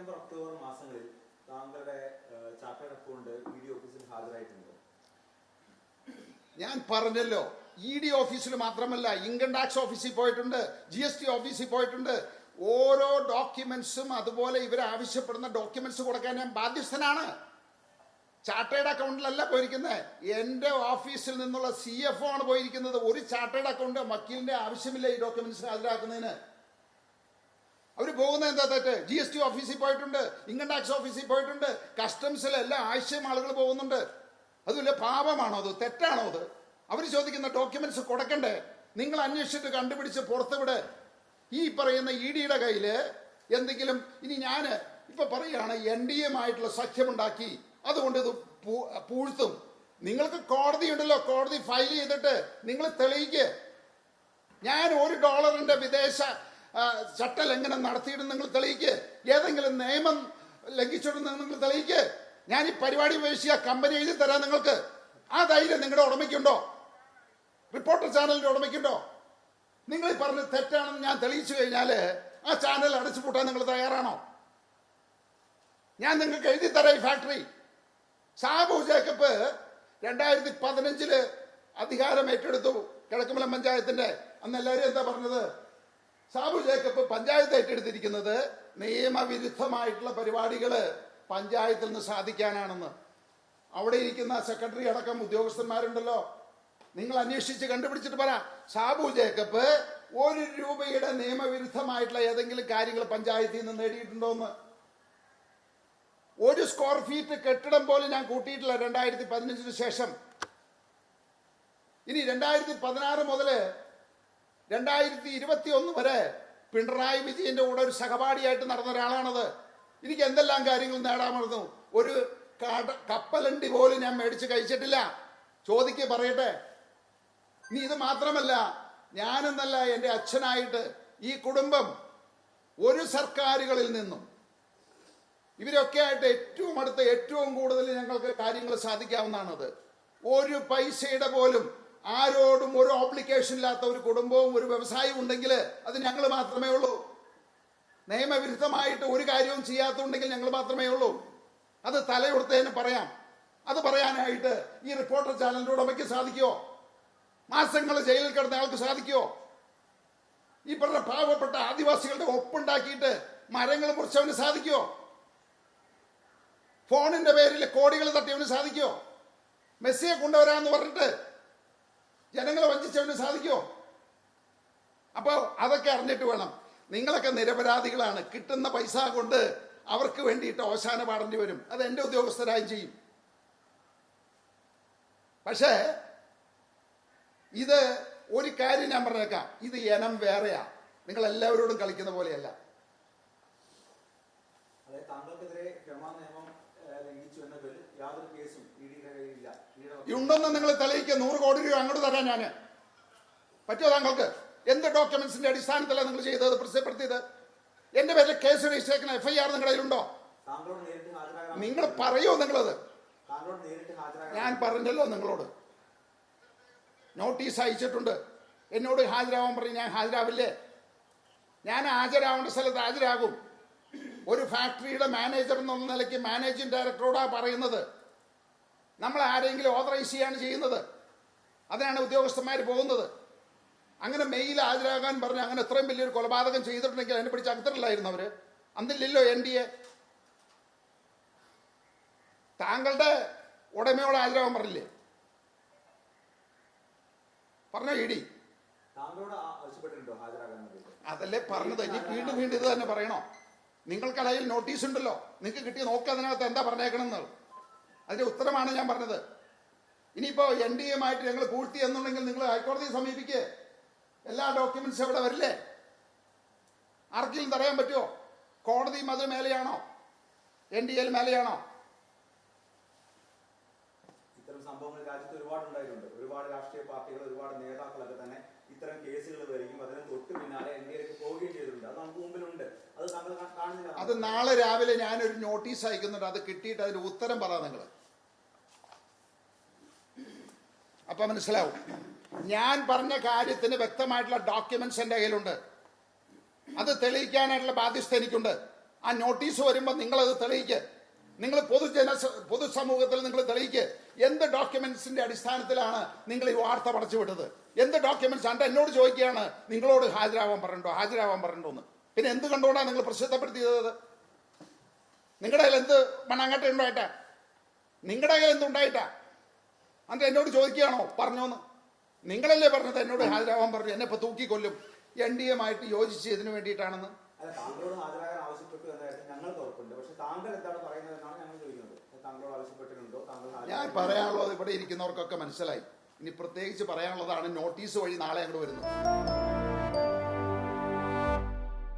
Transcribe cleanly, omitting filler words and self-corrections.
September October മാസങ്ങളിൽ താങ്കളുടെ chartered account E D ഓഫീസിൽ ഹാജരായിട്ടുണ്ട്. ഞാൻ പറഞ്ഞല്ലോ, ഇ ഡി ഓഫീസിൽ മാത്രമല്ല, ഇൻകം ടാക്സ് ഓഫീസിൽ പോയിട്ടുണ്ട്, GST ഓഫീസിൽ പോയിട്ടുണ്ട്. ഓരോ ഡോക്യുമെന്റ്സും അതുപോലെ ഇവർ ആവശ്യപ്പെടുന്ന ഡോക്യുമെന്റ്സ് കൊടുക്കാൻ ഞാൻ ബാധ്യസ്ഥനാണ്. ചാർട്ടേഡ് അക്കൗണ്ടിലല്ല പോയിരിക്കുന്നത്, എൻ്റെ ഓഫീസിൽ നിന്നുള്ള CFO ആണ് പോയിരിക്കുന്നത്. ഒരു ചാർട്ടേഡ് അക്കൗണ്ട് വക്കീലിന്റെ ആവശ്യമില്ല ഈ ഡോക്യുമെന്റ്സ് ഹാജരാക്കുന്നതിന്. അവർ പോകുന്നത് എന്താ തെറ്റ്? GST ഓഫീസിൽ പോയിട്ടുണ്ട്, ഇൻകം ടാക്സ് ഓഫീസിൽ പോയിട്ടുണ്ട്, കസ്റ്റംസിൽ എല്ലാ ആഴ്ചയും ആളുകൾ പോകുന്നുണ്ട്. അതുമില്ല, പാപമാണോ അത്? തെറ്റാണോ അത്? അവർ ചോദിക്കുന്ന ഡോക്യുമെന്റ്സ് കൊടുക്കണ്ടേ? നിങ്ങൾ അന്വേഷിച്ചിട്ട് കണ്ടുപിടിച്ച് പുറത്തുവിടെ. ഈ പറയുന്ന ED യുടെ കയ്യിൽ എന്തെങ്കിലും, ഇനി ഞാൻ ഇപ്പൊ പറയുകയാണ് NDA ആയിട്ടുള്ള സഖ്യമുണ്ടാക്കി, അതുകൊണ്ട് ഇത് പൂഴ്ത്തും. നിങ്ങൾക്ക് കോടതി ഉണ്ടല്ലോ, കോടതി ഫയൽ ചെയ്തിട്ട് നിങ്ങൾ തെളിയിക്ക്. ഞാൻ $1 വിദേശ ചട്ടലംഘനം നടത്തിയിട്ട് നിങ്ങൾ തെളിയിക്ക്. ഏതെങ്കിലും നിയമം ലംഘിച്ചിട്ടുണ്ടെന്ന് നിങ്ങൾ തെളിയിക്ക്. ഞാൻ ഈ പരിപാടി ഉപേക്ഷിച്ച കമ്പനി എഴുതി തരാം നിങ്ങൾക്ക്. ആ ധൈര്യം നിങ്ങളുടെ ഉടമയ്ക്കുണ്ടോ? റിപ്പോർട്ടർ ചാനലിന്റെ ഉടമയ്ക്കുണ്ടോ? നിങ്ങൾ ഈ പറഞ്ഞത് തെറ്റാണെന്ന് ഞാൻ തെളിയിച്ചു കഴിഞ്ഞാൽ ആ ചാനൽ അടച്ചു പൂട്ടാൻ നിങ്ങൾ തയ്യാറാണോ? ഞാൻ നിങ്ങൾക്ക് എഴുതി തരാം ഈ ഫാക്ടറി. സാബു ജേക്കബ് 2015 അധികാരം ഏറ്റെടുത്തു കിഴക്കുമല പഞ്ചായത്തിന്റെ. അന്ന് എല്ലാവരും എന്താ പറഞ്ഞത്? സാബു ജേക്കബ് പഞ്ചായത്ത് ഏറ്റെടുത്തിരിക്കുന്നത് നിയമവിരുദ്ധമായിട്ടുള്ള പരിപാടികൾ പഞ്ചായത്തിൽ നിന്ന് സാധിക്കാനാണെന്ന്. അവിടെ ഇരിക്കുന്ന സെക്രട്ടറി അടക്കം ഉദ്യോഗസ്ഥന്മാരുണ്ടല്ലോ, നിങ്ങൾ അന്വേഷിച്ച് കണ്ടുപിടിച്ചിട്ട് പറ. സാബു ജേക്കബ് ₹1 നിയമവിരുദ്ധമായിട്ടുള്ള ഏതെങ്കിലും കാര്യങ്ങൾ പഞ്ചായത്തിൽ നിന്ന് നേടിയിട്ടുണ്ടോന്ന്? 1 സ്ക്വയർ ഫീറ്റ് കെട്ടിടം പോലും ഞാൻ കൂട്ടിയിട്ടില്ല 2015 ശേഷം. ഇനി 2016 മുതൽ 2021 വരെ പിണറായി വിജയന്റെ കൂടെ ഒരു സഹപാഠിയായിട്ട് നടന്ന ഒരാളാണത്. എനിക്ക് എന്തെല്ലാം കാര്യങ്ങൾ നേടാമായിരുന്നു. ഒരു കപ്പലണ്ടി പോലും ഞാൻ മേടിച്ച് കഴിച്ചിട്ടില്ല. ചോദിക്ക്, പറയട്ടെ. ഇനി ഇത് മാത്രമല്ല, ഞാനെന്നല്ല, എൻ്റെ അച്ഛനായിട്ട് ഈ കുടുംബം ഒരു സർക്കാരുകളിൽ നിന്നും ഇവരൊക്കെ ആയിട്ട് ഏറ്റവും അടുത്ത് ഏറ്റവും കൂടുതൽ ഞങ്ങൾക്ക് കാര്യങ്ങൾ സാധിക്കാവുന്നതാണത്. ഒരു പൈസയുടെ പോലും ആരോടും ഒരു ഓബ്ലിഗേഷൻ ഇല്ലാത്ത ഒരു കുടുംബവും ഒരു വ്യവസായവും ഉണ്ടെങ്കിൽ അത് ഞങ്ങൾ മാത്രമേ ഉള്ളൂ. നിയമവിരുദ്ധമായിട്ട് ഒരു കാര്യവും ചെയ്യാത്തുണ്ടെങ്കിൽ ഞങ്ങൾ മാത്രമേ ഉള്ളൂ. അത് തലയുടുത്തതിന് പറയാം. അത് പറയാനായിട്ട് ഈ റിപ്പോർട്ടർ ചാനലിന്റെ ഉടമയ്ക്ക് സാധിക്കുമോ? മാസങ്ങൾ ജയിലിൽ കിടന്ന ആൾക്ക് സാധിക്കുമോ? ഈ പറഞ്ഞ പാവപ്പെട്ട ആദിവാസികളുടെ ഒപ്പുണ്ടാക്കിയിട്ട് മരങ്ങൾ മുറിച്ചവന് സാധിക്കുമോ? ഫോണിന്റെ പേരിൽ കോടികൾ തട്ടിയവന് സാധിക്കുമോ? മെസ്സിയെ കൊണ്ടുവരാന്ന് പറഞ്ഞിട്ട് ജനങ്ങളെ വഞ്ചിച്ചവന് സാധിക്കുമോ? അപ്പോൾ അതൊക്കെ അറിഞ്ഞിട്ട് വേണം. നിങ്ങളൊക്കെ നിരപരാധികളാണ്. കിട്ടുന്ന പൈസ കൊണ്ട് അവർക്ക് വേണ്ടിയിട്ട് ഓശാന പാടേണ്ടി വരും. അത് എൻ്റെ ഉദ്യോഗസ്ഥരായും ചെയ്യും. പക്ഷേ ഇത് ഒരു കാര്യം ഞാൻ പറഞ്ഞേക്കാം, ഇത് ഇനം വേറെയാ. നിങ്ങൾ എല്ലാവരോടും കളിക്കുന്ന പോലെയല്ല. ഉണ്ടെന്ന് നിങ്ങൾ തെളിയിക്കുക. 100 കോടി രൂപ അങ്ങോട്ട് തരാൻ ഞാൻ പറ്റുമോ താങ്കൾക്ക്? എന്ത് ഡോക്യുമെന്റ്സിന്റെ അടിസ്ഥാനത്തിലാണ് നിങ്ങൾ ചെയ്തത്, പ്രസിദ്ധപ്പെടുത്തിയത്? എന്റെ പേരിൽ കേസ് രജിസ്റ്റർ ചെയ്യുന്ന FIR നിങ്ങളുടെ കയ്യിലുണ്ടോ? നിങ്ങൾ പറയോ? നിങ്ങളത് ഞാൻ പറഞ്ഞല്ലോ നിങ്ങളോട്. നോട്ടീസ് അയച്ചിട്ടുണ്ട്. എന്നോട് ഹാജരാവാൻ പറഞ്ഞ് ഞാൻ ഹാജരാവില്ലേ? ഞാൻ ഹാജരാവേണ്ട സ്ഥലത്ത് ഹാജരാകും. ഒരു ഫാക്ടറിയുടെ മാനേജർ എന്നുള്ള നിലയ്ക്ക് മാനേജിംഗ് ഡയറക്ടറോടാ പറയുന്നത്. നമ്മൾ ആരെങ്കിലും ഓതറൈസ് ചെയ്യാണ് ചെയ്യുന്നത്. അതിനാണ് ഉദ്യോഗസ്ഥന്മാർ പോകുന്നത്. അങ്ങനെ മെയിൽ ഹാജരാകാൻ പറഞ്ഞ് അങ്ങനെ എത്രയും വലിയൊരു കൊലപാതകം ചെയ്തിട്ടുണ്ടെങ്കിൽ അതിനെ പിടിച്ച് അകത്തില്ലായിരുന്നു അവര്. അന്നില്ലല്ലോ NDA. താങ്കളുടെ ഉടമയോട് ഹാജരാകാൻ പറഞ്ഞില്ലേ? പറഞ്ഞോ ED? അതല്ലേ പറഞ്ഞത്. ഇനി വീണ്ടും വീണ്ടും ഇത് തന്നെ പറയണോ? നിങ്ങൾക്കടയിൽ നോട്ടീസ് ഉണ്ടല്ലോ, നിങ്ങൾക്ക് കിട്ടിയ നോക്കുക അതിനകത്ത് എന്താ പറഞ്ഞേക്കണമെന്ന്. അതിന്റെ ഉത്തരമാണ് ഞാൻ പറഞ്ഞത്. ഇനിയിപ്പോ NDA ആയിട്ട് ഞങ്ങൾ പൂഴ്ത്തി എന്നുണ്ടെങ്കിൽ നിങ്ങൾ ഹൈക്കോടതിയെ സമീപിക്കുക. എല്ലാ ഡോക്യുമെന്റ്സും അവിടെ വരില്ലേ? ആർക്കെങ്കിലും തടയാൻ പറ്റുമോ? കോടതിയും അതിന് മേലെയാണോ? NDA മേലെയാണോ? ഇത്തരം സംഭവങ്ങൾ രാജ്യത്ത് ഒരുപാട് ഉണ്ടായിട്ടുണ്ട്. ഒരുപാട് രാഷ്ട്രീയ പാർട്ടികൾ, ഒരുപാട് നേതാക്കളൊക്കെ തന്നെ ഇത്തരം കേസുകൾ വരികയും അതിന് തൊട്ട് പിന്നാലെ NDAയിലേക്ക് പോവുകയും ചെയ്തിട്ടുണ്ട്. അത് നമുക്ക് മുമ്പിലുണ്ട്. അത് താങ്കൾ കാണുന്നില്ല. അത് നാളെ രാവിലെ ഞാനൊരു നോട്ടീസ് അയക്കുന്നുണ്ട്. അത് കിട്ടിയിട്ട് അതിന് ഉത്തരം പറ നിങ്ങൾ. അപ്പൊ മനസ്സിലാവും. ഞാൻ പറഞ്ഞ കാര്യത്തിന് വ്യക്തമായിട്ടുള്ള ഡോക്യുമെന്റ്സ് എൻ്റെ കയ്യിലുണ്ട്. അത് തെളിയിക്കാനായിട്ടുള്ള ബാധ്യസ്ഥ എനിക്കുണ്ട്. ആ നോട്ടീസ് വരുമ്പോൾ നിങ്ങളത് തെളിയിക്ക്. നിങ്ങൾ പൊതുസമൂഹത്തിൽ നിങ്ങൾ തെളിയിക്ക്. എന്ത് ഡോക്യുമെന്റ്സിന്റെ അടിസ്ഥാനത്തിലാണ് നിങ്ങൾ ഈ വാർത്ത പടച്ചു വിട്ടത്? എന്ത് ഡോക്യുമെന്റ്സ് ആണ്? എന്നോട് ചോദിക്കുകയാണ് നിങ്ങളോട് ഹാജരാവാൻ പറഞ്ഞിട്ടോ എന്ന്. പിന്നെ എന്ത് കണ്ടുകൊണ്ടാണ് നിങ്ങൾ പ്രസിദ്ധപ്പെടുത്തിയത്? നിങ്ങളുടെ കയ്യിൽ എന്ത് മണ്ണാങ്കട്ട ഉണ്ടായിട്ടാ? നിങ്ങളുടെ കയ്യിൽ എന്തുണ്ടായിട്ടാ? എന്നിട്ട് എന്നോട് ചോദിക്കുകയാണോ പറഞ്ഞോന്ന്? നിങ്ങളല്ലേ പറഞ്ഞത് എന്നോട് ഹാജരാവാൻ പറഞ്ഞു? എന്നെ ഇപ്പൊ തൂക്കിക്കൊല്ലും. NDA ആയിട്ട് യോജിച്ച് ഇതിനു വേണ്ടിയിട്ടാണെന്ന്. അല്ല, താങ്കളോട് ഹാജരാകാൻ ആവശ്യപ്പെട്ടു എന്നതായിട്ട് ഞങ്ങൾക്ക് ഉറപ്പുണ്ട്. പക്ഷെ താങ്കൾ എന്താണ് പറയുന്നത് എന്നാണ് ഞങ്ങൾ ചോദിക്കുന്നത്. താങ്കളോട് ആവശ്യപ്പെട്ടിട്ടുണ്ടോ? ഞാൻ പറയാനുള്ളത് ഇവിടെ ഇരിക്കുന്നവർക്കൊക്കെ മനസ്സിലായി. ഇനി പ്രത്യേകിച്ച് പറയാനുള്ളതാണ് നോട്ടീസ് വഴി നാളെ അങ്ങോട്ട് വരുന്നത്.